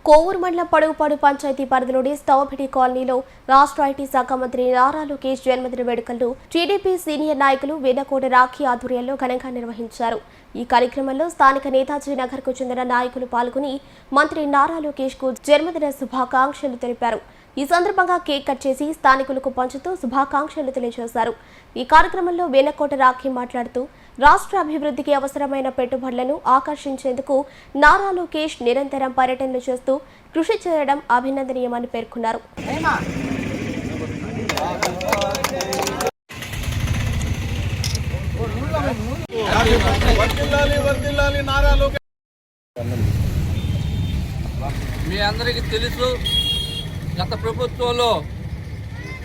కోవూరు మండలం పడుగుపాడు పంచాయతీ పరిధిలోని స్టౌబిడి కాలనీలో రాష్ట్ర ఐటీ శాఖ మంత్రి నారా లోకేష్ జన్మదిన వేడుకలను టీడీపీ సీనియర్ నాయకులు వేదకోట రాఖీ ఆధ్వర్యంలో ఘనంగా నిర్వహించారు. ఈ కార్యక్రమంలో స్థానిక నేతాజీ నగర్కు చెందిన నాయకులు పాల్గొని మంత్రి నారా లోకేష్ కు జన్మదిన శుభాకాంక్షలు తెలిపారు. ఈ సందర్భంగా కేక్ కట్ చేసి స్థానికులకు పంచుతూ శుభాకాంక్షలు తెలియజేశారు. ఈ కార్యక్రమంలో వేలకోట రాఖీ మాట్లాడుతూ రాష్ట్ర అభివృద్ధికి అవసరమైన పెట్టుబడులను ఆకర్షించేందుకు నారా లోకేష్ నిరంతరం పర్యటనలు చేస్తూ కృషి చేయడం అభినందనీయమని పేర్కొన్నారు. మీ అందరికీ తెలుసు, గత ప్రభుత్వంలో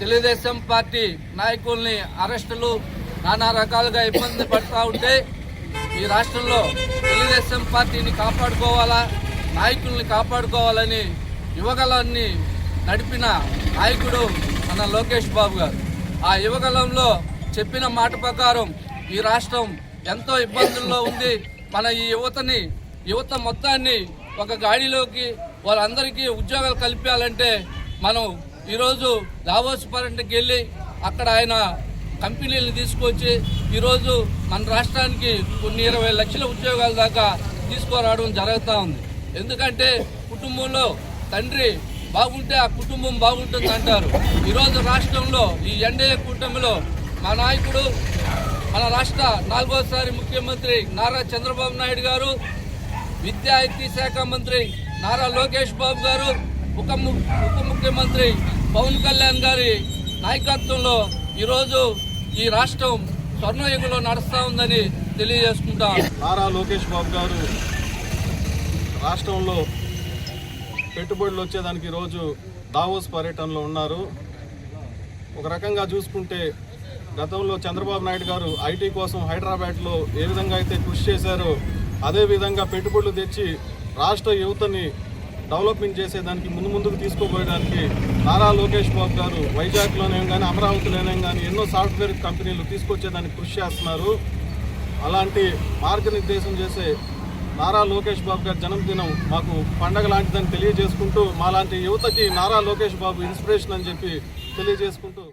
తెలుగుదేశం పార్టీ నాయకుల్ని అరెస్టులు నానా రకాలుగా ఇబ్బంది పడుతూ ఉంటే ఈ రాష్ట్రంలో తెలుగుదేశం పార్టీని కాపాడుకోవాలా, నాయకుల్ని కాపాడుకోవాలని యువగలాన్ని నడిపిన నాయకుడు మన లోకేష్ బాబు గారు. ఆ యువగలంలో చెప్పిన మాట ప్రకారం ఈ రాష్ట్రం ఎంతో ఇబ్బందుల్లో ఉంది. మన ఈ యువత మొత్తాన్ని ఒక గాడిలోకి వాళ్ళందరికీ ఉద్యోగాలు కల్పించాలంటే మనం ఈరోజు దావోస్ పర్యటనకి వెళ్ళి అక్కడ ఆయన కంపెనీలను తీసుకొచ్చి ఈరోజు మన రాష్ట్రానికి కొన్ని 20 లక్షల ఉద్యోగాల దాకా తీసుకురావడం జరుగుతూ ఉంది. ఎందుకంటే కుటుంబంలో తండ్రి బాగుంటే ఆ కుటుంబం బాగుంటుంది అంటారు. ఈరోజు రాష్ట్రంలో ఈ ఎన్డీఏ కూటమిలో మా నాయకుడు, మన రాష్ట్ర 4వ ముఖ్యమంత్రి నారా చంద్రబాబు నాయుడు గారు, విద్యా ఐటీ శాఖ మంత్రి నారా లోకేష్ బాబు గారు, ఉప ముఖ్యమంత్రి పవన్ కళ్యాణ్ గారి నాయకత్వంలో ఈరోజు ఈ రాష్ట్రం స్వర్ణయుగంలో నడుస్తూ ఉందని తెలియజేసుకుంటాం. నారా లోకేష్ బాబు గారు రాష్ట్రంలో పెట్టుబడులు వచ్చేదానికి ఈరోజు దావోస్ పర్యటనలో ఉన్నారు. ఒక రకంగా చూసుకుంటే గతంలో చంద్రబాబు నాయుడు గారు ఐటీ కోసం హైదరాబాద్లో ఏ విధంగా అయితే కృషి చేశారో అదేవిధంగా పెట్టుబడులు తెచ్చి రాష్ట్ర యువతని డెవలప్మెంట్ చేసేదానికి ముందుకు తీసుకోపోయేదానికి నారా లోకేష్ బాబు గారు వైజాగ్లోనే కానీ అమరావతిలోనే కానీ ఎన్నో సాఫ్ట్వేర్ కంపెనీలు తీసుకొచ్చేదానికి కృషి చేస్తున్నారు. అలాంటి మార్గనిర్దేశం చేసే నారా లోకేష్ బాబు గారి జన్మదినం మాకు పండగ లాంటిదని తెలియజేసుకుంటూ మాలాంటి యువతకి నారా లోకేష్ బాబు ఇన్స్పిరేషన్ అని చెప్పి తెలియజేసుకుంటూ